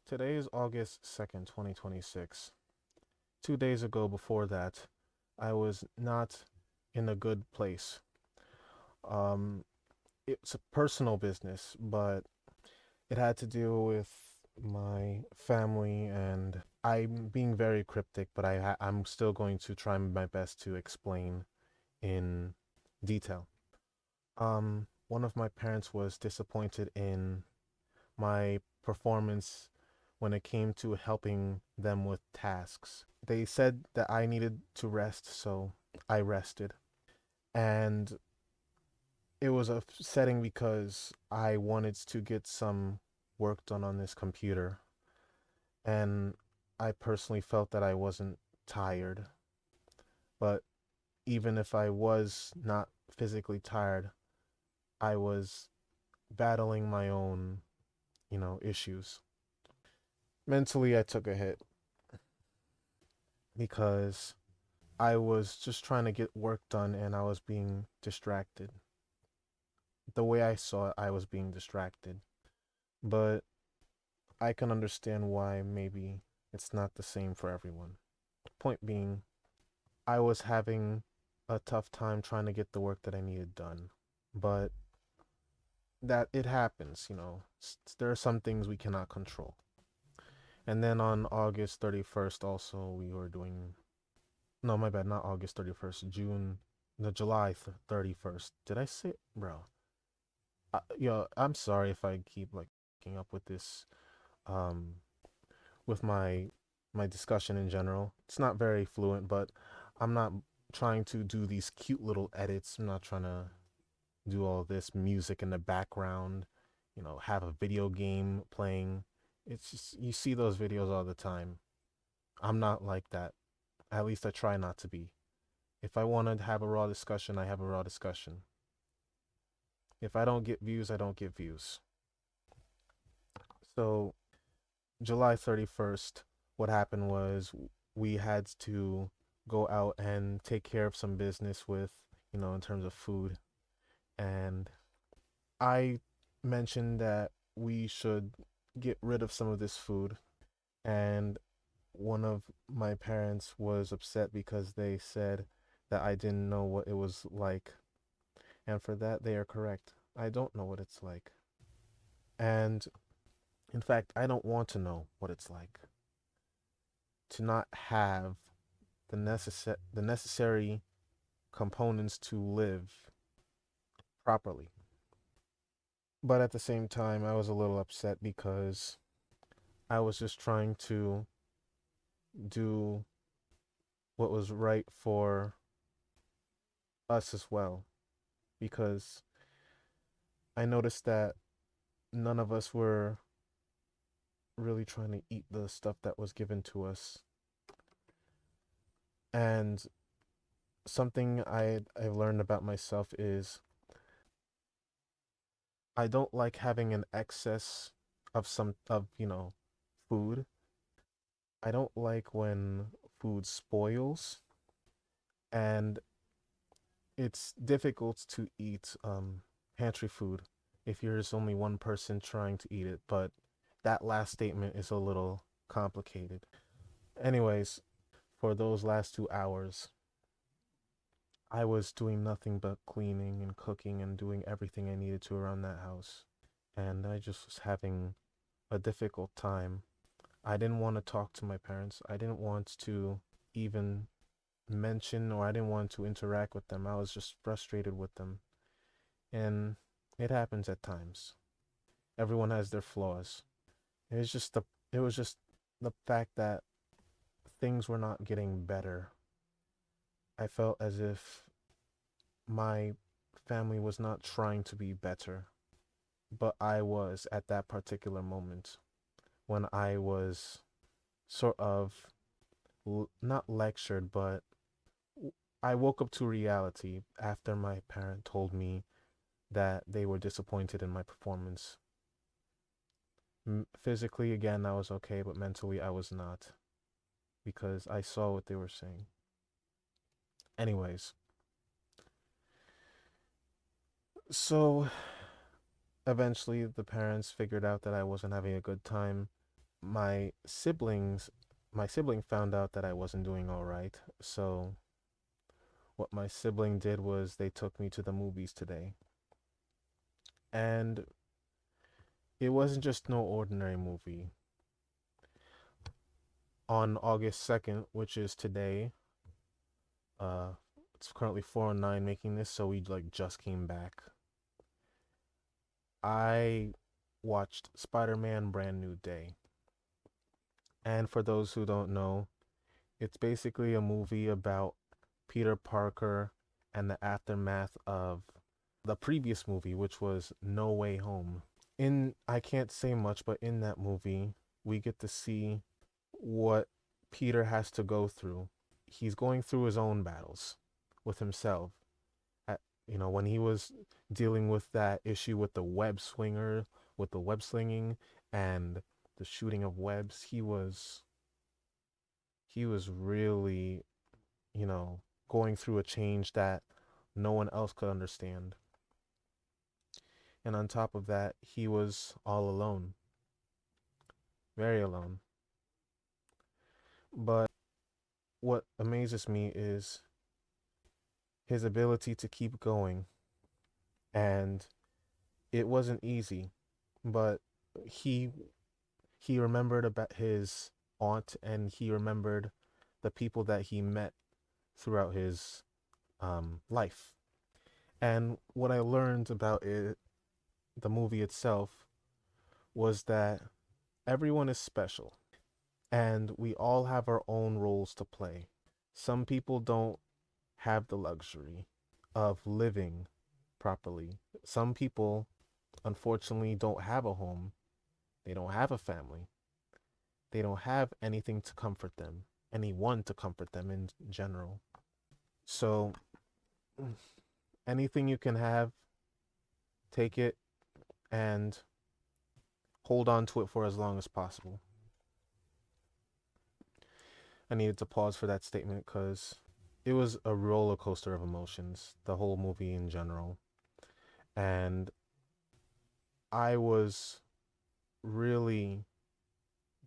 Today is August 2nd, 2026. 2 days ago, before that, I was not in a good place. Um, it's a personal business, but it had to do with my family, and I'm being very cryptic, but I'm still going to try my best to explain in detail. One of my parents was disappointed in my performance when it came to helping them with tasks. They said that I needed to rest, so I rested. And it was upsetting because I wanted to get some work done on this computer. And I personally felt that I wasn't tired. But even if I was not physically tired, I was battling my own, issues. Mentally, I took a hit because I was just trying to get work done and I was being distracted. The way I saw it, I was being distracted. But I can understand why maybe it's not the same for everyone. Point being, I was having a tough time trying to get the work that I needed done. But that it happens, there are some things we cannot control. And then on August 31st, also, we were doing, no, my bad, not August 31st, July 31st. Did I say, bro? I'm sorry if I keep like picking up with this, um, with my discussion in general. It's not very fluent, but I'm not trying to do these cute little edits. I'm not trying to do all this music in the background, have a video game playing. It's just, you see those videos all the time. I'm not like that. At least I try not to be. If I want to have a raw discussion, I have a raw discussion. If I don't get views, I don't get views. So, July 31st, what happened was we had to go out and take care of some business with, in terms of food. And I mentioned that we should get rid of some of this food. And one of my parents was upset because they said that I didn't know what it was like. And for that, they are correct. I don't know what it's like. And in fact, I don't want to know what it's like to not have the necessary components to live properly. But at the same time, I was a little upset because I was just trying to do what was right for us as well. Because I noticed that none of us were really trying to eat the stuff that was given to us. And something I've learned about myself is I don't like having an excess of food. I don't like when food spoils, and it's difficult to eat pantry food if there's only one person trying to eat it, but that last statement is a little complicated. Anyways, for those last 2 hours, I was doing nothing but cleaning and cooking and doing everything I needed to around that house. And I just was having a difficult time. I didn't want to talk to my parents. I didn't want to even mention, or I didn't want to interact with them. I was just frustrated with them. And it happens at times. Everyone has their flaws. It was just the fact that things were not getting better. I felt as if my family was not trying to be better, but I was at that particular moment when I was sort of not lectured, but I woke up to reality after my parent told me that they were disappointed in my performance. Physically, again, I was okay, but mentally, I was not because I saw what they were saying. Anyways, so eventually the parents figured out that I wasn't having a good time. my siblings, my sibling found out that I wasn't doing all right. So what my sibling did was they took me to the movies today. And it wasn't just no ordinary movie. On August 2nd, which is today, uh it's currently 4:09 making this, so we like just came back. I watched Spider-Man Brand New Day. And for those who don't know, it's basically a movie about Peter Parker and the aftermath of the previous movie, which was No Way Home. I can't say much, but in that movie, we get to see what Peter has to go through. He's going through his own battles with himself. At, when he was dealing with that issue with the web swinger, with the web slinging and the shooting of webs, he was really, going through a change that no one else could understand. And on top of that, he was all alone, very alone. But what amazes me is his ability to keep going. And it wasn't easy, but he he remembered about his aunt, and he remembered the people that he met throughout his life. And what I learned about the movie itself, was that everyone is special and we all have our own roles to play. Some people don't have the luxury of living properly. Some people, unfortunately, don't have a home. They don't have a family. They don't have anything to comfort them, anyone to comfort them in general. So, anything you can have, take it and hold on to it for as long as possible. I needed to pause for that statement because it was a roller coaster of emotions, the whole movie in general. And I was really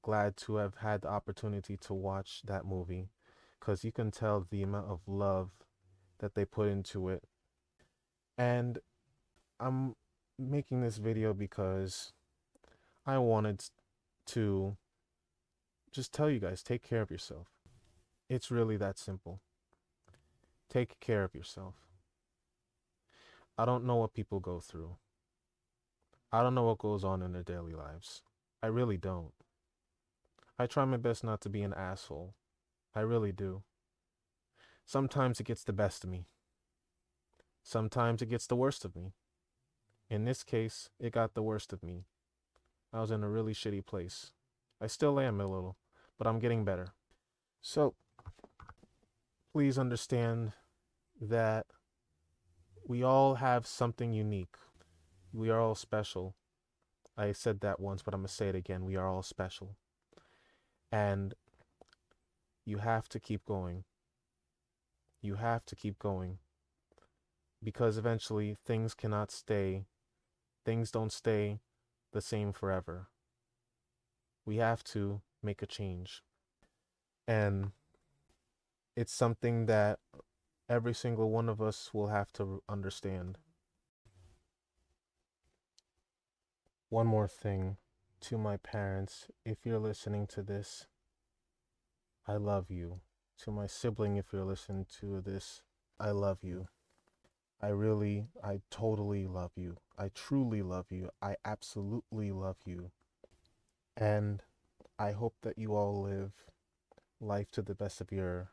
glad to have had the opportunity to watch that movie because you can tell the amount of love that they put into it. And I'm making this video because I wanted to just tell you guys, take care of yourself. It's really that simple. Take care of yourself. I don't know what people go through. I don't know what goes on in their daily lives. I really don't. I try my best not to be an asshole. I really do. Sometimes it gets the best of me. Sometimes it gets the worst of me. In this case, it got the worst of me. I was in a really shitty place. I still am a little, but I'm getting better. So, please understand that we all have something unique. We are all special. I said that once, but I'm going to say it again. We are all special. And you have to keep going. You have to keep going. Because eventually things don't stay the same forever. We have to make a change. And it's something that every single one of us will have to understand. One more thing to my parents, if you're listening to this, I love you. To my sibling, if you're listening to this, I love you. I totally love you. I truly love you. I absolutely love you. And I hope that you all live life to the best of your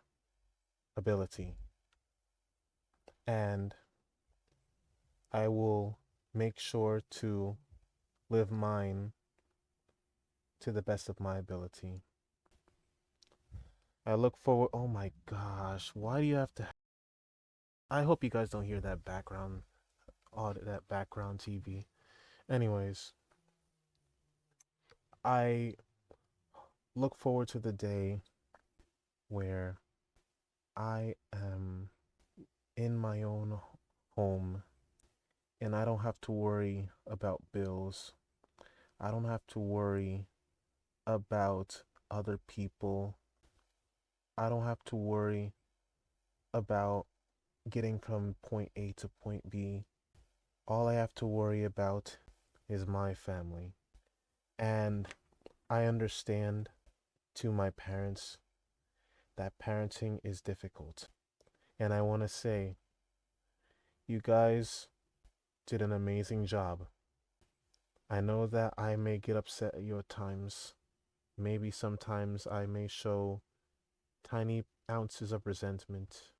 ability. And I will make sure to live mine to the best of my ability. I look forward. Oh my gosh, why do you have to? I hope you guys don't hear that background TV. Anyways, I look forward to the day where I am in my own home and I don't have to worry about bills. I don't have to worry about other people. I don't have to worry about getting from point A to point B. All I have to worry about is my family. And I understand to my parents that parenting is difficult. And I want to say, you guys did an amazing job. I know that I may get upset at your times. Maybe sometimes I may show tiny ounces of resentment.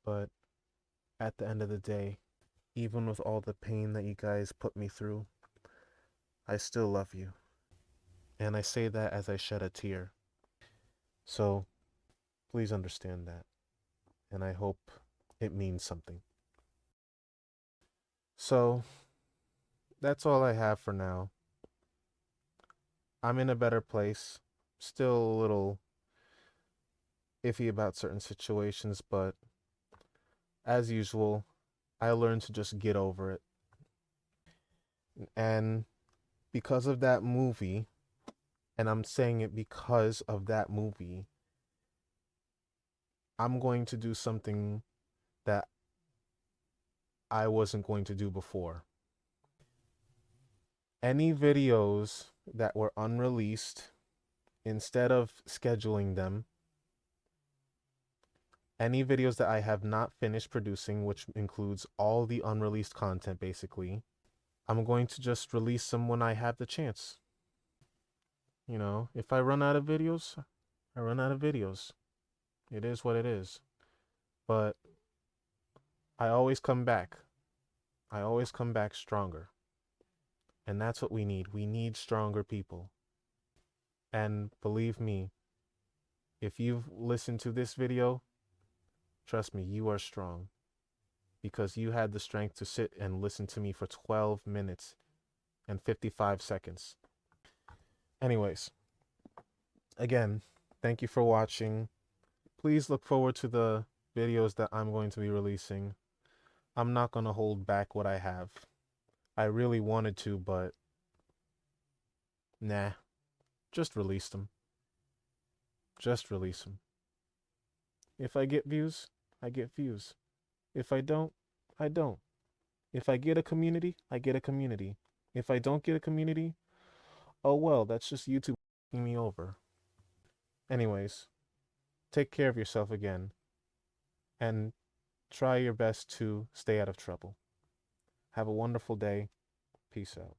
But at the end of the day, even with all the pain that you guys put me through, I still love you. And I say that as I shed a tear. So please understand that. And I hope it means something. So that's all I have for now. I'm in a better place. Still a little iffy about certain situations, but as usual, I learned to just get over it. And because of that movie, and I'm saying it because of that movie, I'm going to do something that I wasn't going to do before. Any videos that were unreleased, instead of scheduling them, any videos that I have not finished producing, which includes all the unreleased content basically, I'm going to just release them when I have the chance. If I run out of videos, I run out of videos. It is what it is. But I always come back. I always come back stronger. And that's what we need. We need stronger people. And believe me, if you've listened to this video, trust me, you are strong. Because you had the strength to sit and listen to me for 12 minutes and 55 seconds. Anyways, again, thank you for watching. Please look forward to the videos that I'm going to be releasing. I'm not going to hold back what I have. I really wanted to, but nah, just release them. Just release them. If I get views, I get views. If I don't, I don't. If I get a community, I get a community. If I don't get a community, oh well, that's just YouTube fucking me over. Anyways, take care of yourself again and try your best to stay out of trouble. Have a wonderful day. Peace out.